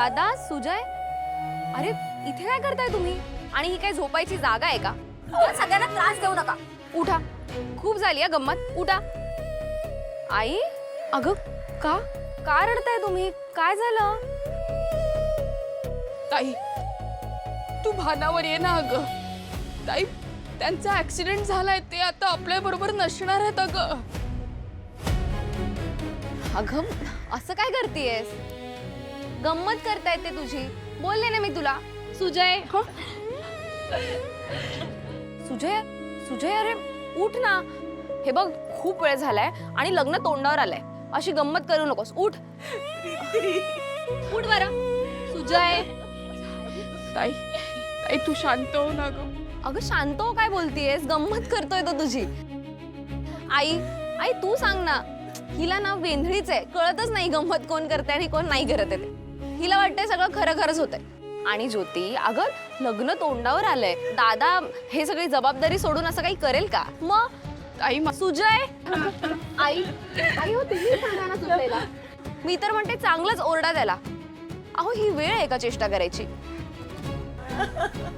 दादा, सुजय, अरे इथे काय करताय तुम्ही? आणि ही काय झोपायची जागा आहे का? सगळ्यांना त्रास देऊ नका. उठा, खूप झाली गंमत, उठा. आई, अगं का का रडताय तुम्ही? काय झालं? ताई, तू भानावर ये ना अगं. ताई, त्यांचा ऍक्सिडेंट झालाय, ते आता आपल्या बरोबर नसणार आहेत अगं. अगं असं काय करतेयस? गंमत करता येते तुझी, बोलले ना मी तुला. सुजय, सुजय, सुजय, अरे उठ ना. हे बघ, खूप वेळ झालाय आणि लग्न तोंडावर आलंय. अशी गंमत करू नकोस, उठ. उठ बरं. सुजय. ताई, ताई तू शांत हो ना गं. अगं शांत हो, काय बोलतीयस? गंमत करतोय तो तुझी. आई, आई तू सांग ना. हिला ना वेंधळीच आहे, कळतच नाही गंमत कोण करते आणि कोण नाही करत आहे ते. हिला वाटतंय सगळं खरं खरंच होतंय. आणि ज्योती, अगं लग्न तोंडावर आलंय, दादा हे सगळी जबाबदारी सोडून असं काही करेल का? मग ताई, सुजय. आई, आई हो तुम्ही सांगा ना सुजयला. मी तर म्हणते चांगलाच ओरडा द्याला. अहो ही वेळ आहे का चेष्टा करायची?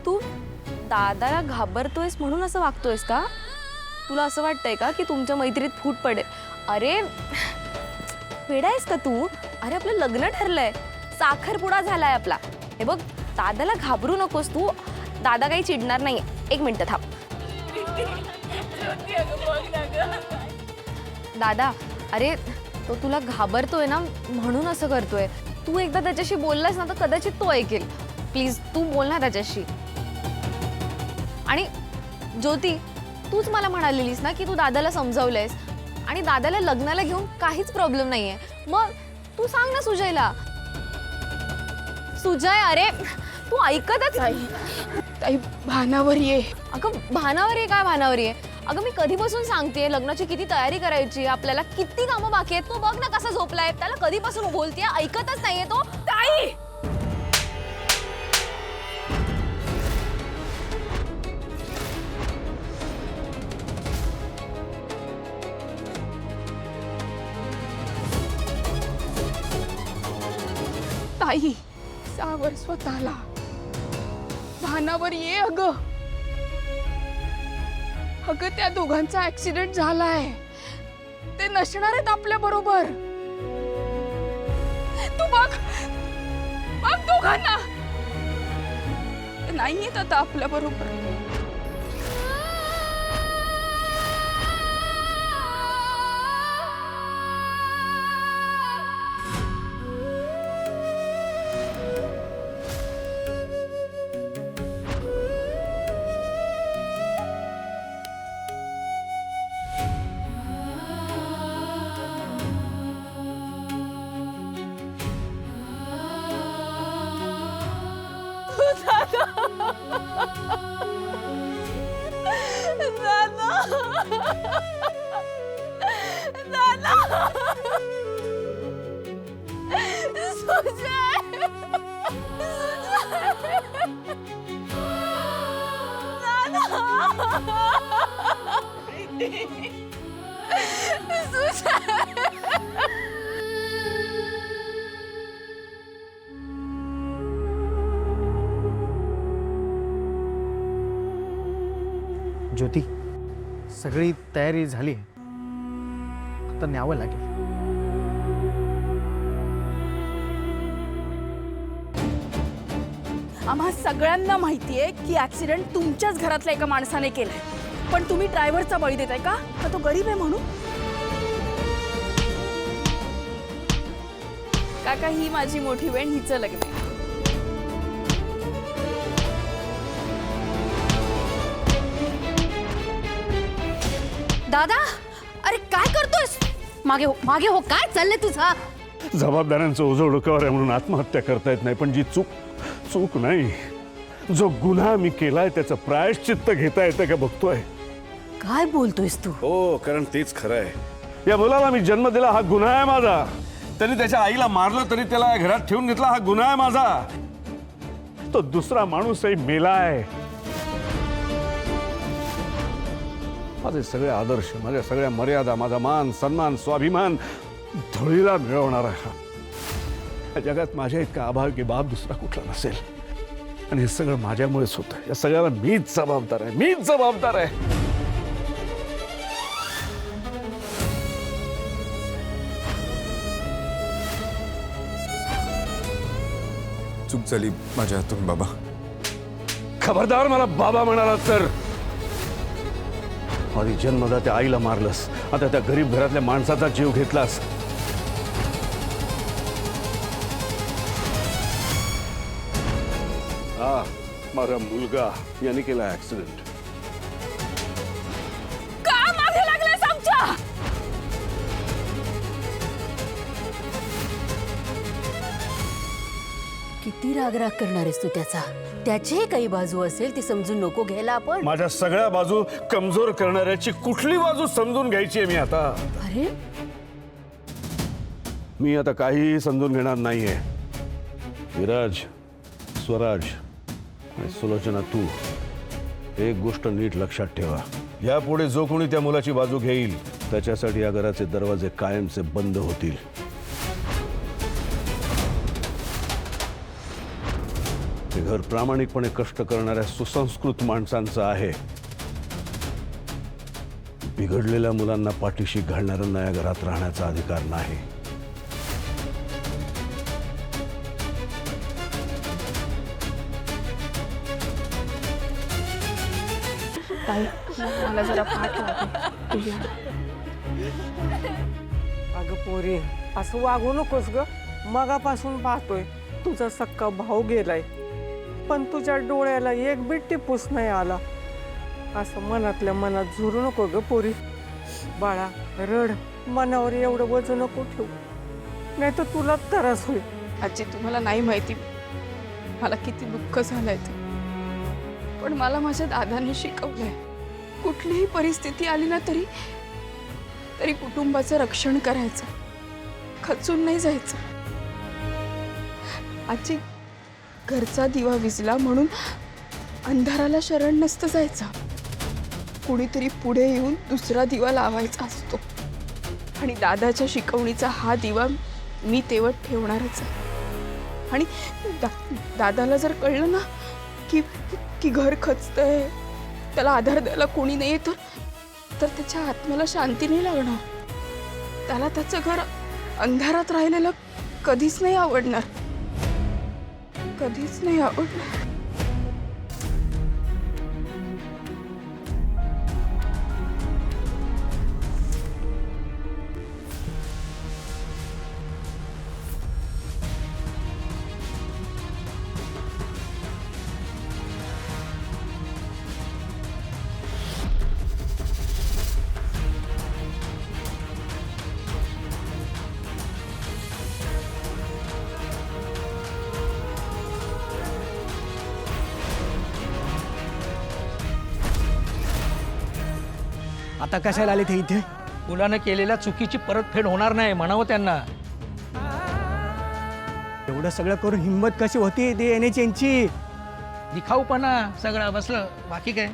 तू दादाला घाबरतोयस म्हणून असं वागतोयस का? तुला असं वाटतंय का की तुमच्या मैत्रीत फूट पडेल? अरे वेडा आहेस का तू? अरे आपलं लग्न ठरलंय, साखरपुडा झालाय आपला. हे बघ, दादाला घाबरू नकोस तू. दादा काही चिडणार नाही. एक मिनिट थांब. दादा, अरे तो तुला घाबरतोय ना म्हणून असं करतोय. तू एकदा त्याच्याशी बोललास ना तर कदाचित तो ऐकेल. प्लीज तू बोल ना त्याच्याशी. आणि ज्योती, तूच मला म्हणालेलीस ना की तू दादाला समजावलंयस आणि दादाला लग्नाला घेऊन काहीच प्रॉब्लेम नाहीये. मग तू सांग ना सुजयला. सुजय, अरे तू ऐकतच ताई, ताई भानावर ये. अगं भानावर आहे, काय भानावर आहे? अगं मी कधीपासून सांगतेय लग्नाची किती तयारी करायची, आपल्याला किती कामं बाकी आहेत. तो बघ ना कसा झोपलाय, त्याला कधीपासून बोलतेय, ऐकतच नाहीये तो. ताई, ताई सावर स्वतःला. भानावर ये अगं. अगं त्या दोघांचा ऍक्सिडेंट झालाय, ते नसणार आहेत आपल्या बरोबर. तू बघ, बघ दोघांना, ते नाहीयेत आता आपल्या बरोबर. ज्योती, सगळी तयारी झाली, आता न्यावं लागेल. आम्हा सगळ्यांना माहितीये की ऍक्सिडेंट तुमच्याच घरातल्या एका माणसाने केलाय, पण तुम्ही ड्रायव्हरचा बळी देताय का? तो गरीब आहे म्हणून? काका, ही माझी मोठी बहीण, हिचं लग्न आहे. दादा, अरे काय करतोयस? मागे हो, मागे हो. काय चाललंय तुझं? जबाबदाऱ्यांचं ओझं डोक्यावर आहे म्हणून आत्महत्या करता येत नाही, पण जी चूक नाही, जो गुन्हा मी केलाय त्याचं प्रायश्चित्त घेता येतं का बघतोय. काय बोलतोयस तू? हो, कारण तेच खरं आहे. या मुलाला मी जन्म दिला, हा गुन्हा आहे माझा. त्यांनी त्याच्या आईला मारलं तरी त्याला या घरात ठेवून घेतला, हा गुन्हा आहे माझा. तो दुसरा माणूसही मेलाय. माझे सगळे आदर्श, माझ्या सगळ्या मर्यादा, माझा मान सन्मान स्वाभिमान धुळीला मिळवणार आहे. या जगात माझ्या इतका अभागी बाप दुसरा कुठला नसेल. आणि हे सगळं माझ्यामुळेच होतं. या सगळ्याला मीच जबाबदार आहे, मीच जबाबदार आहे. चूक झाली माझ्या हातून बाबा. खबरदार मला बाबा म्हणाला तर. माझी जन्मदात्या आईला मारलंस, आता त्या गरीब घरातल्या माणसाचा जीव घेतलास. हा माझा मुलगा याने केला ऍक्सिडेंट. का मागे लागलास आमच्या? किती रागराग करणार आहेस तू त्याचा? त्याची काही बाजू असेल ती समजून नको घ्यायला आपण. माझ्या सगळ्या बाजू कमजोर करणाऱ्याची कुठली बाजू समजून घ्यायची आहे मी आता. अरे मी आता काहीही समजून घेणार नाहीये. विराज, स्वराज आणि सुलोचना, तू एक गोष्ट नीट लक्षात ठेवा. यापुढे जो कोणी त्या मुलाची बाजू घेईल त्याच्यासाठी या घराचे दरवाजे कायमचे बंद होतील. हे घर प्रामाणिकपणे कष्ट करणाऱ्या सुसंस्कृत माणसांचं आहे. बिघडलेल्या मुलांना पाठीशी घालणाऱ्यांना या घरात राहण्याचा अधिकार नाही. मला जरा पाठ लागते. अगं पोरी, असं वागू नकोस ग. मगापासून पाहतोय तुझा सक्का भाऊ गेलाय, पण तुझ्या डोळ्याला एक बी टिपूस नाही आला. असं मनातल्या मनात झुरू नको ग पोरी. बाळा रड, मनावर एवढं वजन नको ठेवू, नाही तर तुला त्रास होईल. आजी, तुम्हाला नाही माहिती मला किती दुःख झालंय ते. पण मला माझ्या दादाने शिकवलंय, कुठलीही परिस्थिती आली ना तरी तरी कुटुंबाचं रक्षण करायचं, खचून नाही जायचं. आजी, घरचा दिवा विझला म्हणून अंधाराला शरण नसतं जायचं. कुणीतरी पुढे येऊन दुसरा दिवा लावायचा असतो. आणि दादाच्या शिकवणीचा हा दिवा मी तेवढ ठेवणारच आहे. आणि दादाला जर कळलं ना की घर खचतंय, त्याला आधार द्यायला कोणी नाही तर त्याच्या आत्म्याला शांती नाही लागणार. त्याला त्याचं घर अंधारात राहिलेलं कधीच नाही आवडणार, कधीच नाही आवडणार. आता कशाला आले ते इथे? मुलानं केलेल्या चुकीची परतफेड होणार नाही म्हणावं त्यांना. एवढं सगळं करून हिंमत कशी होती ते येण्याची यांची? दिखाऊपणा सगळं बसलं, बाकी काय.